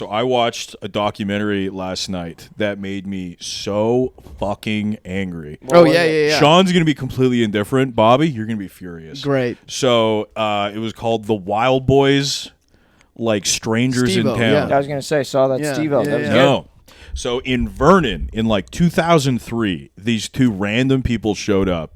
So I watched a documentary last night that made me so fucking angry. Oh, yeah. Sean's going to be completely indifferent. Bobby, you're going to be furious. Great. So it was called The Wild Boys, like Strangers Steve-O, in Town. yeah. I was going to say, saw that Steve-O. That was good. No. So in Vernon, in like 2003, these two random people showed up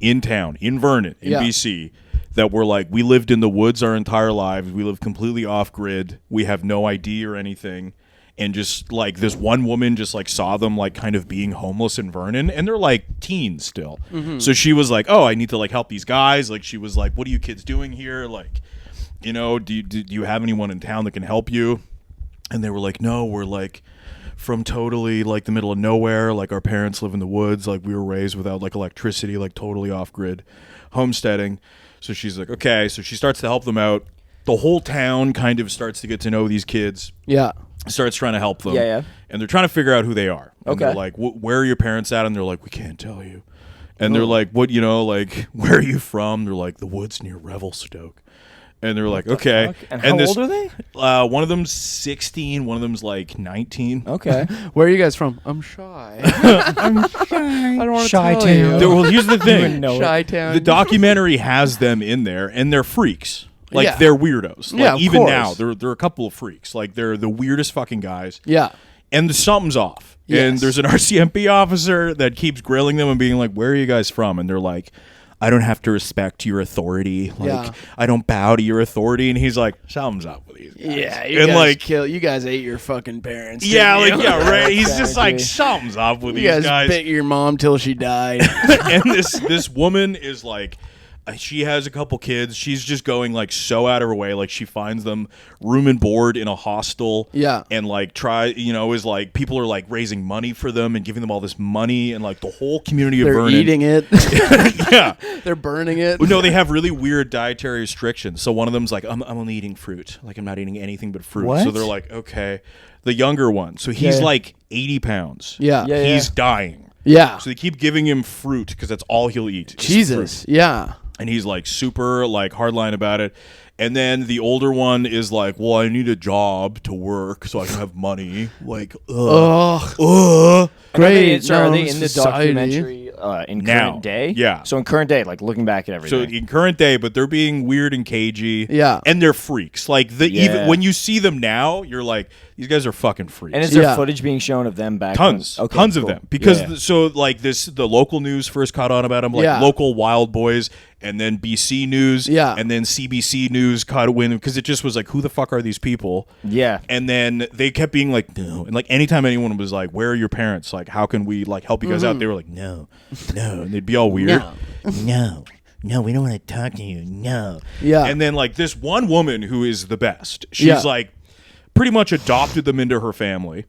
in town, in Vernon, in BC, that were like, we lived in the woods our entire lives. We live completely off grid. We have no ID or anything. And just like this one woman just like saw them like kind of being homeless in Vernon, and they're like teens still. Mm-hmm. So she was like, oh, I need to like help these guys. Like she was like, what are you kids doing here? Like, you know, do you have anyone in town that can help you? And they were like, no, we're like from totally like the middle of nowhere. Like our parents live in the woods. Like we were raised without like electricity, like totally off grid homesteading. So she's like, okay. So she starts to help them out. The whole town kind of starts to get to know these kids. Yeah. Starts trying to help them. Yeah. And they're trying to figure out who they are. And Okay. they're like, where are your parents at? And they're like, we can't tell you. And they're like, what, you know, like, where are you from? They're like, the woods near Revelstoke. And they're like, okay. Fuck? And how old are they? One of them's 16. One of them's like 19. Okay. Where are you guys from? I'm shy. I'm shy. I don't want to Shy tell town. you. Well, here's the thing. Shy-town. The documentary has them in there, and they're freaks. Like, Yeah. they're weirdos. Like, Yeah, of even course. now, they're a couple of freaks. Like, they're the weirdest fucking guys. Yeah. And something's off. Yes. And there's an RCMP officer that keeps grilling them and being like, where are you guys from? And they're like, I don't have to respect your authority. Like, Yeah. I don't bow to your authority. And he's like, something's up with these guys. Yeah, you and guys like, you guys ate your fucking parents. yeah, didn't like, you? yeah, right. He's just like, Exactly. something's up with You these guys bit your mom till she died. And this woman is like, she has a couple kids. She's just going like so out of her way. Like she finds them room and board in a hostel. Yeah. And like is like people are like raising money for them and giving them all this money, and like the whole community of They're Vernon. eating it. Yeah. They're burning it. No, they have really weird dietary restrictions. So one of them's like, I'm only eating fruit. Like I'm not eating anything but fruit. What? So they're like, okay. The younger one. So he's Yeah. like 80 pounds. Yeah. Yeah. He's dying. Yeah. So they keep giving him fruit because that's all he'll eat. is Jesus. fruit. Yeah. And he's like super like hardline about it. And then the older one is like, well, I need a job to work so I can have money. Like, Ugh. Great. So are they in the society. documentary in Now. current day? Yeah. So in current day, like looking back at So everything. in current day, but they're being weird and cagey. Yeah. And they're freaks. Like Yeah. even when you see them now, you're like, these guys are fucking freaks. And is there Yeah. footage being shown of them back? Tons, when? Okay, tons cool. of them. Because Yeah. so like the local news first caught on about them, like Yeah. local Wild Boys, and then BC News, Yeah. and then CBC News caught a wind because it just was like, who the fuck are these people? Yeah. And then they kept being like, no. And like anytime anyone was like, where are your parents? Like, how can we like help you guys out? They were like, no. And they'd be all weird. No, we don't want to talk to you. No. Yeah. And then like this one woman who is the best, she's Yeah. like pretty much adopted them into her family.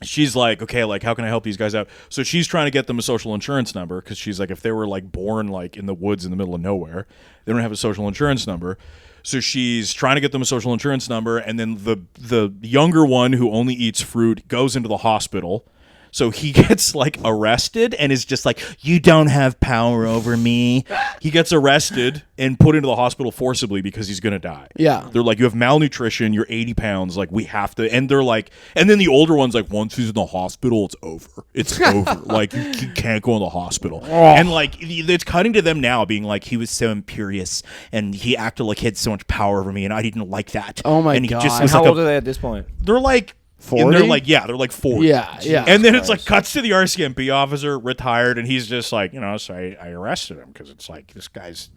She's like, okay, like how can I help these guys out? So she's trying to get them a social insurance number because she's like, if they were like born like in the woods in the middle of nowhere, they don't have a social insurance number. So she's trying to get them a social insurance number, and then the younger one who only eats fruit goes into the hospital. So he gets like arrested and is just like, you don't have power over me. He gets arrested and put into the hospital forcibly because he's going to die. Yeah. They're like, you have malnutrition. You're 80 pounds. Like, we have to. And they're like, and then the older one's like, once he's in the hospital, it's over. It's over. Like, you can't go in the hospital. And like, it's cutting to them now being like, he was so imperious and he acted like he had so much power over me and I didn't like that. Oh my and he God. Just And was how like old are they at this point? they're like 40? And they're like, yeah, they're like 40. Yeah. Yeah. And then it's like Christ. cuts to the RCMP officer, retired, and he's just like, so I arrested him because it's like this guy's,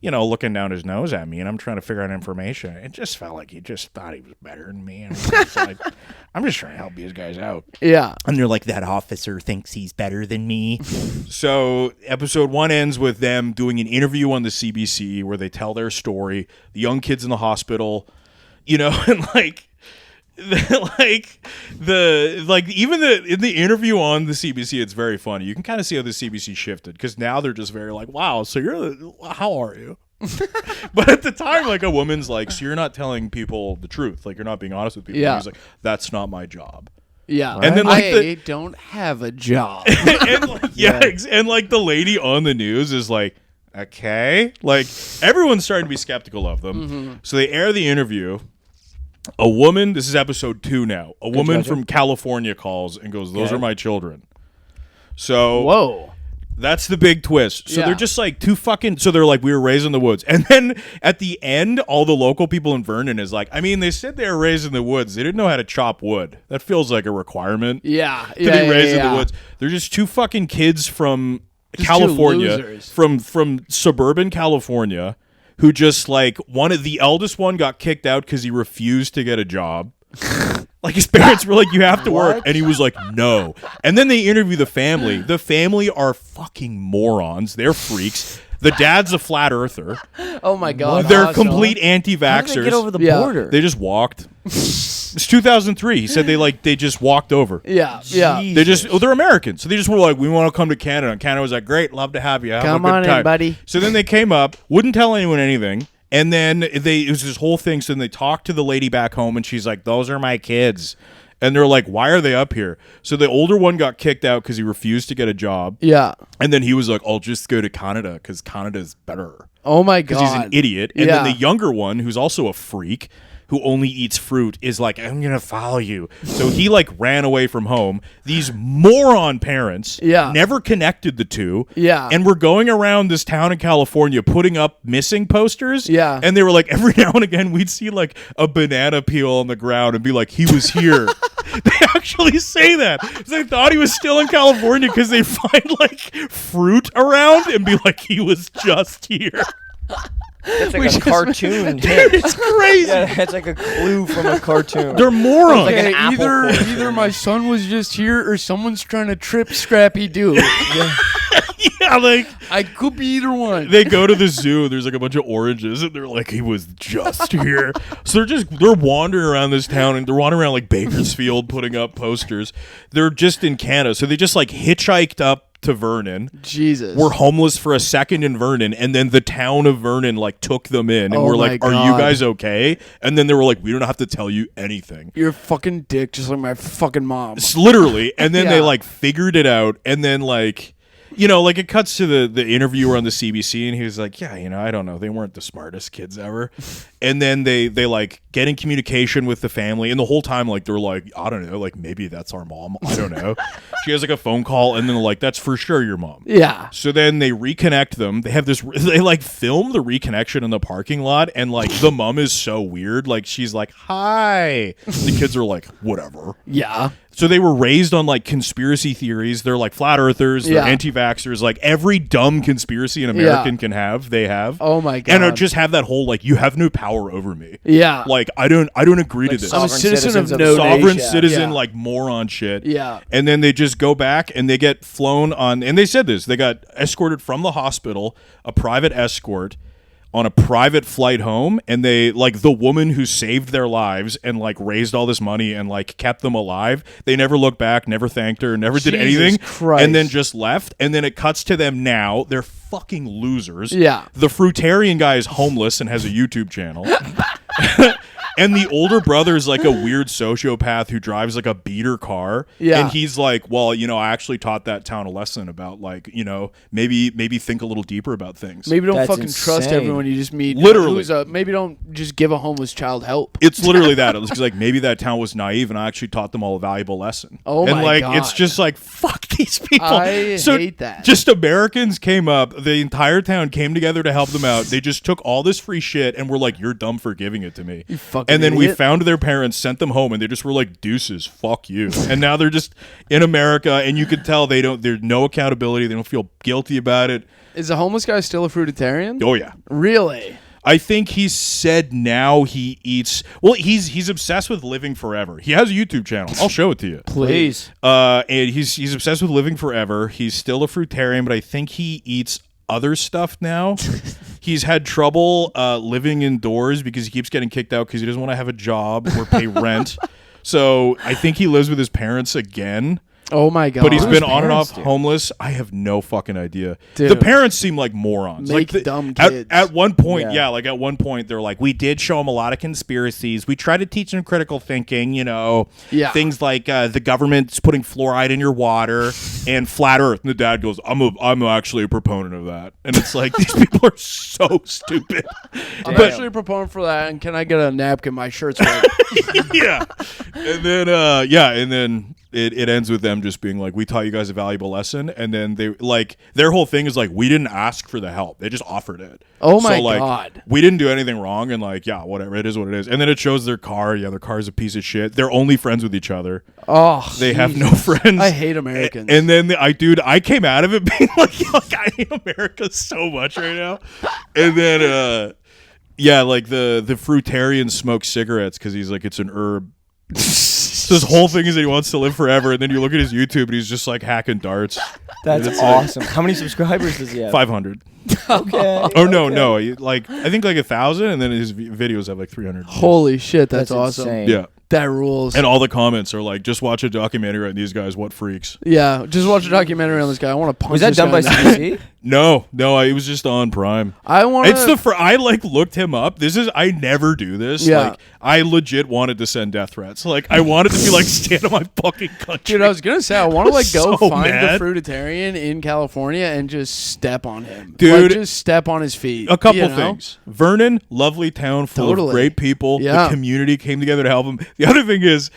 looking down his nose at me, and I'm trying to figure out information. It just felt like he just thought he was better than me. And it's like, I'm just trying to help these guys out. Yeah. And they're like, that officer thinks he's better than me. So episode 1 ends with them doing an interview on the CBC where they tell their story. The young kid's in the hospital, and like. In the interview on the CBC, it's very funny. You can kind of see how the CBC shifted because now they're just very like, wow, so how are you? But at the time, like a woman's like, so you're not telling people the truth, like you're not being honest with people. Yeah. And he's like, that's not my job. Yeah. And then, like, I don't have a job. And like, and like the lady on the news is like, okay, like everyone's starting to be skeptical of them. So they air the interview. A woman, this is episode 2 now. A woman gotcha. from California calls and goes, "Those Okay. are my children." So Whoa. that's the big twist. So Yeah. they're just like two fucking. So they're like, we were raised in the woods, and then at the end, all the local people in Vernon is like, I mean, they said they were raised in the woods. They didn't know how to chop wood. That feels like a requirement Yeah. to be raised in the woods. They're just two fucking kids from Just two California, losers. from suburban California, who just like the eldest one got kicked out because he refused to get a job. Like his parents were like, "You have to work," and he was like, "No." And then they interview the family. The family are fucking morons. They're freaks. The dad's a flat earther. Oh my god. They're awesome. complete How did they anti-vaxxers. get over the Yeah. border? They just walked. It's 2003. He said they just walked over. Yeah. Yeah. They just they're Americans, so they just were like, "We want to come to Canada." And Canada was like, "Great, love to have you. Have Come a good on in, time, buddy." So then they came up, wouldn't tell anyone anything, and then it was this whole thing. So then they talked to the lady back home, and she's like, "Those are my kids," and they're like, "Why are they up here?" So the older one got kicked out because he refused to get a job, Yeah. and then he was like, "I'll just go to Canada because Canada's better." Oh my god. Because he's an idiot. And Yeah. then the younger one, who's also a freak, who only eats fruit, is like, "I'm gonna follow you." So he like ran away from home. These moron parents Yeah. never connected the two. Yeah. And we're going around this town in California putting up missing posters. Yeah. And they were like, every now and again we'd see like a banana peel on the ground and be like, "He was here." They actually say that. So they thought he was still in California because they find like fruit around and be like, "He was just here." It's We like a just- cartoon hint. It's crazy. Yeah, it's like a clue from a cartoon. They're morons. Like an Okay, apple portion. either my son was just here or someone's trying to trip Scrappy Doo. Yeah, like I could be either one. they go to the zoo. There's like a bunch of oranges, and they're like, "He was just here." So they're wandering around this town, and they're wandering around like Bakersfield, putting up posters. They're just in Canada, so they just like hitchhiked up to Vernon. Jesus. Were homeless for a second in Vernon, and then the town of Vernon like took them in, and Oh we're my like, "Are you God. guys okay?" And then they were like, "We don't have to tell you anything." You're a fucking dick, just like my fucking mom. It's literally. And then they Yeah. like figured it out, and then like, you know, like it cuts to the interviewer on the CBC, and he was like, "Yeah, you know, I don't know, they weren't the smartest kids ever." And then they like get in communication with the family, and the whole time like they're like, "I don't know, like maybe that's our mom, I don't know." She has like a phone call, and then they're like, "That's for sure your mom." Yeah. So then they reconnect them. They have this. They like film the reconnection in the parking lot, and like the mom is so weird. Like she's like, "Hi." The kids are like, "Whatever." Yeah. So they were raised on like conspiracy theories. They're like flat earthers. They're Yeah. anti-vaxxers. Like every dumb conspiracy an American can have, they have. Oh my god. And just have that whole like, you have no power over me. Yeah. Like I don't agree to this. I'm a Sovereign citizen citizens of of no the Sovereign nation. citizen, Yeah. like moron shit. Yeah. And then they just go back and they get flown on. And they said this. They got escorted from the hospital, a private escort, on a private flight home, and they like the woman who saved their lives and like raised all this money and like kept them alive. They never looked back, never thanked her, never did Jesus anything, Christ. and then just left. And then it cuts to them now. They're fucking losers. Yeah. The fruitarian guy is homeless and has a YouTube channel. And the older brother is like a weird sociopath who drives like a beater car. Yeah. And he's like, "Well, you know, I actually taught that town a lesson about like, you know, maybe think a little deeper about things." Maybe don't That's fucking trust insane. everyone you just meet. Literally. Maybe don't just give a homeless child help. It's literally that. It was like maybe that town was naive, and I actually taught them all a valuable lesson. Oh and my like God. it's just like fuck these people. I so hate that. Just Americans came up. The entire town came together to help them out. They just took all this free shit and were like, "You're dumb for giving it to me." You fucking and then we idiot. found their parents, sent them home, and they just were like, "Deuces, fuck you." And now they're just in America, and you could tell there's no accountability. They don't feel guilty about it. Is the homeless guy still a fruitarian? Oh yeah. Really? I think he said now he eats. Well, he's obsessed with living forever. He has a YouTube channel. I'll show it to you. Please. And he's obsessed with living forever. He's still a fruitarian, but I think he eats other stuff now. He's had trouble living indoors because he keeps getting kicked out because he doesn't want to have a job or pay rent. So I think he lives with his parents again. Oh my god! But he's Who's been on and parents off do? homeless. I have no fucking idea. Dude. The parents seem like morons. Make Like dumb kids. At one point, Yeah. like at one point, they're like, we did show him a lot of conspiracies. We try to teach them critical thinking. Yeah. Things like the government's putting fluoride in your water and flat Earth. And the dad goes, I'm actually a proponent of that. And it's like these people are so stupid. I'm But- actually a proponent for that. And can I get a napkin? My shirt's wet. yeah. And then it ends with them just being like, we taught you guys a valuable lesson. And then they like their whole thing is like, we didn't ask for the help. They just offered it. Oh my so, like, God. We didn't do anything wrong. And like, yeah, whatever. It is what it is. And then it shows their car. Yeah, their car is a piece of shit. They're only friends with each other. Oh, They have no friends. I hate Americans. And then I came out of it being like I hate America so much right now. And then like the fruitarian smokes cigarettes because he's like, it's an herb. So his whole thing is that he wants to live forever, and then you look at his YouTube and he's just like hacking darts. That's It's awesome. How many subscribers does he have? 500. Okay. Oh no, like I think like 1,000, and then his videos have like 300. Holy shit, that's awesome. insane. Yeah. That rules. And all the comments are like, just watch a documentary on these guys. What freaks? Yeah, just watch a documentary on this guy. I want to punch Was that this done guy by in the- CBC? No, it was just on Prime. I want It's I like looked him up. I never do this. Yeah. Like I legit wanted to send death threats. Like I wanted to be like, stand on my fucking country. Dude, I was gonna say I want to like go So find mad. the fruitarian in California and just step on him, Dude. Like, just step on his feet. A couple you know? things. Vernon, lovely town full Totally. of great people. Yeah. The community came together to help him. The other thing is,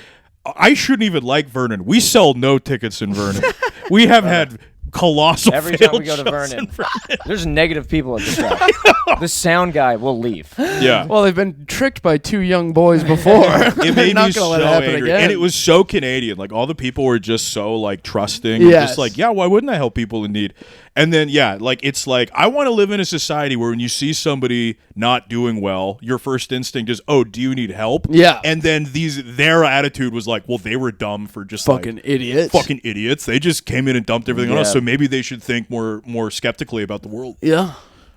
I shouldn't even like Vernon. We sell no tickets in Vernon. We have had colossal Every time we failed go to shows in Vernon, there's negative people at the show. The sound guy will leave. Yeah. Well, they've been tricked by two young boys before. It made not me gonna so let it happen angry. again. And it was so Canadian. Like all the people were just so like trusting. Yes. Just like, yeah, why wouldn't I help people in need? And then like it's like I want to live in a society where when you see somebody not doing well, your first instinct is, oh, do you need help? Yeah. And then their attitude was like, well, they were dumb for just fucking idiots. fucking idiots. They just came in and dumped everything on us. Yeah. So maybe they should think more skeptically about the world. Yeah.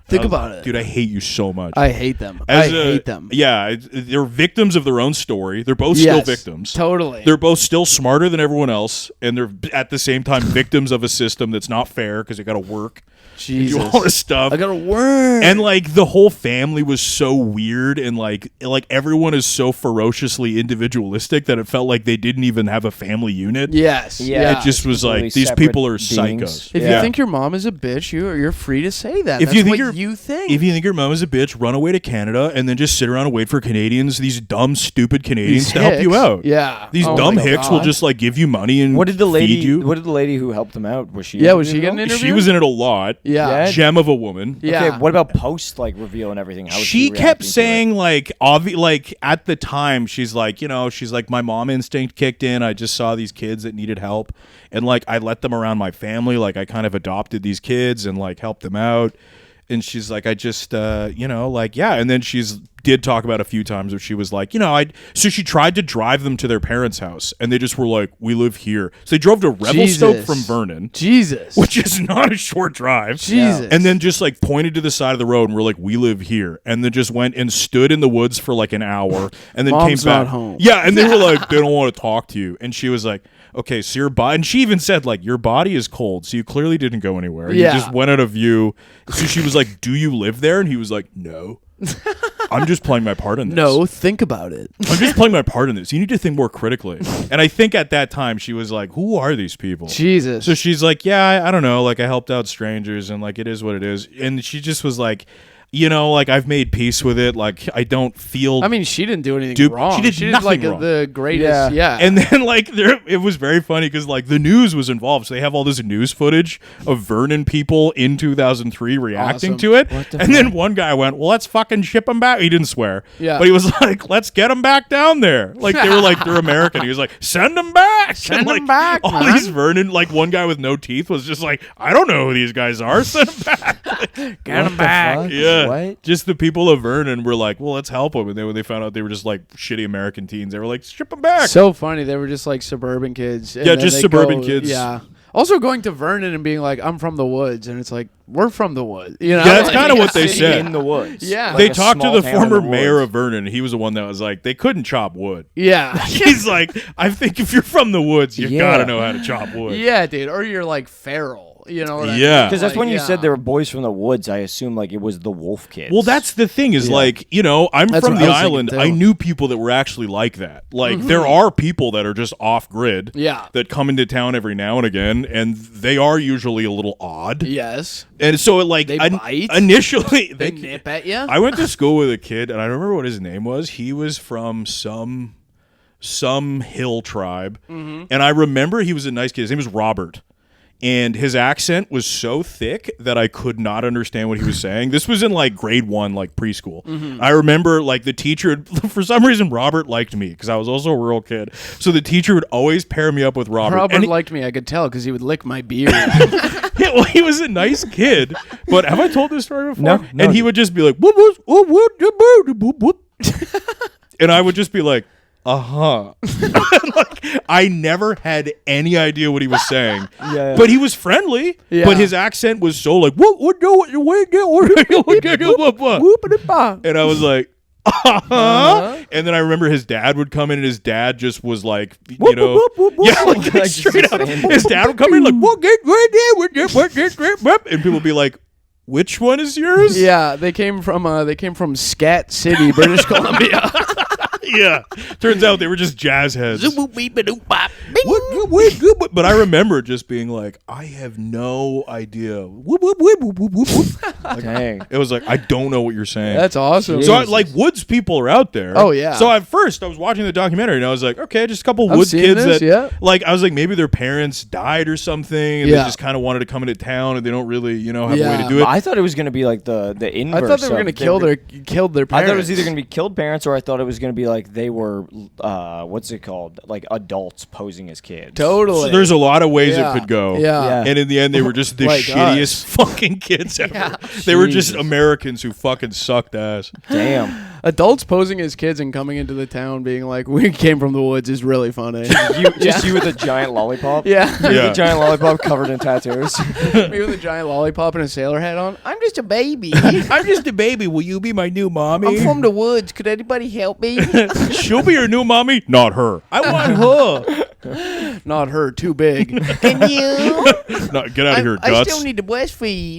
Think about it. Dude, I hate you so much. I hate them. As I hate them. Yeah, they're victims of their own story. They're both still Yes, victims. Totally. They're both still smarter than everyone else, and they're at the same time victims of a system that's not fair because they got to work, Jesus. do all this stuff. I gotta work. And like the whole family was so weird, and like everyone is so ferociously individualistic that it felt like they didn't even have a family unit. Yes. Yeah. Yeah. It just was Completely like these separate people are beings. psychos. If Yeah. you think your mom is a bitch, you're free to say that. If That's you think what you're- you think. If you think your mom is a bitch, run away to Canada and then just sit around and wait for Canadians, these dumb, stupid Canadians, These to help you hicks. out. Yeah. These Oh dumb my hicks will God. just like give you money and What did the lady? feed you. What did the lady who helped them out? Was she? Yeah, was she interviewed getting at all? interviewed? She was in it a lot. Yeah. Yeah. Gem of a woman. Yeah. Okay, what about post like reveal and everything? How was She reacting kept to it? saying like like at the time she's like, she's like, my mom instinct kicked in. I just saw these kids that needed help, and like I let them around my family. Like I kind of adopted these kids and like helped them out. And she's like, I just like, yeah. And then she's did talk about a few times where she was like, so she tried to drive them to their parents' house, and they just were like, we live here. So they drove to Revelstoke Jesus. from Vernon, Jesus. which is not a short drive. Jesus. And then just like pointed to the side of the road and we're like, we live here. And then just went and stood in the woods for like an hour and then Mom's came back. not home. Yeah. And they were like, they don't want to talk to you. And she was like, okay, so your body, and she even said like, your body is cold. So you clearly didn't go anywhere. Yeah. You just went out of view. So she was like, do you live there? And he was like, no. I'm just playing my part in this. No, think about it. I'm just playing my part in this. You need to think more critically. And I think at that time she was like, who are these people? Jesus. So she's like, yeah, I don't know. Like I helped out strangers and like it is what it is. And she just was like, like I've made peace with it. Like I don't feel. I mean, she didn't do anything Dude, wrong. she did nothing like wrong. the greatest. Yeah. And then like it was very funny because like the news was involved, so they have all this news footage of Vernon people in 2003 reacting Awesome. to it. What the And then one guy went, "Well, let's fucking ship them back." He didn't swear, Yeah. but he was like, "Let's get them back down there." Like they were like they're American. He was like, "Send them back, Send And, 'em like, back, All man. these Vernon, like one guy with no teeth, was just like, "I don't know who these guys are. Send them back." Get What him the back. fuck? Yeah, What? just the people of Vernon were like, "Well, let's help them." And then when they found out they were just like shitty American teens, they were like, "Ship them back." So funny. They were just like suburban kids. and Yeah, then just they suburban go- kids. Yeah. Also going to Vernon and being like, I'm from the woods, and it's like, we're from the woods. You know, Yeah, that's Like, kind of what they City said. in the woods. Yeah. They Like a talked to small the town in former the mayor woods. of Vernon. He was the one that was like, they couldn't chop wood. Yeah. He's like, I think if you're from the woods, you Yeah. gotta know how to chop wood. Yeah, dude. Or you're like feral. You know what I Yeah. mean? Because that's Like, when you yeah. said there were boys from the woods. I assumed like it was the Wolf Kids. Well, that's the thing is Yeah. like, you know, I'm That's from what the I was thinking, island. too. I knew people that were actually like that. Like, there are people that are just off grid Yeah. that come into town every now and again, and they are usually a little odd. Yes. And so, like, They bite? initially, They nip at you? I went to school with a kid, and I don't remember what his name was. He was from some hill tribe, and I remember he was a nice kid. His name was Robert. And his accent was so thick that I could not understand what he was saying. This was in like grade 1, like preschool. I remember like the teacher, for some reason, Robert liked me because I was also a rural kid. So the teacher would always pair me up with Robert. Robert And he, liked me. I could tell because he would lick my beard. yeah, well, he was a nice kid. But have I told this story before? No. And he would just be like, "Whoop, whoop, whoop, whoop, whoop, whoop, whoop." And I would just be like, like, I never had any idea what he was saying. Yeah. But he was friendly. Yeah. But his accent was so like, and I was like, and then I remember his dad would come in, and his dad just was like, you know, yeah, like, Like, straight just up. saying. His dad would come in like, and people would be like, which one is yours? Yeah, they came from Scat City, British Columbia. Yeah. Turns out they were just jazz heads. But I remember just being like, I have no idea. Dang. It was like, I don't know what you're saying. That's awesome. So, like, woods people are out there. Oh, yeah. So, at first, I was watching the documentary, and I was like, okay, just a couple I've woods seen kids this, that, yeah. like, I was like, maybe their parents died or something, and they Yeah. just kind of wanted to come into town, and they don't really, you know, have a way Yeah. to do it. I thought it was going to be like the inverse. I thought they were of gonna kill their parents. I thought it was either going to be killed parents, or I thought it was going to be like they were, what's it called? Like adults posing as kids. Totally. So there's a lot of ways Yeah. it could go. Yeah. Yeah. And in the end, they were just the Like shittiest us. fucking kids ever. Yeah. They were just Jesus. Americans who fucking sucked ass. Damn. Adults posing as kids and coming into the town being like, "We came from the woods" is really funny. You with a giant lollipop. Yeah. Yeah. A giant lollipop covered in tattoos. Me with a giant lollipop and a sailor hat on. I'm just a baby. I'm just a baby. Will you be my new mommy? I'm from the woods. Could anybody help me? She'll be your new mommy. Not her. I want her. Not her. Too big. Can you? Not, get out of here, I guts. still need to breastfeed.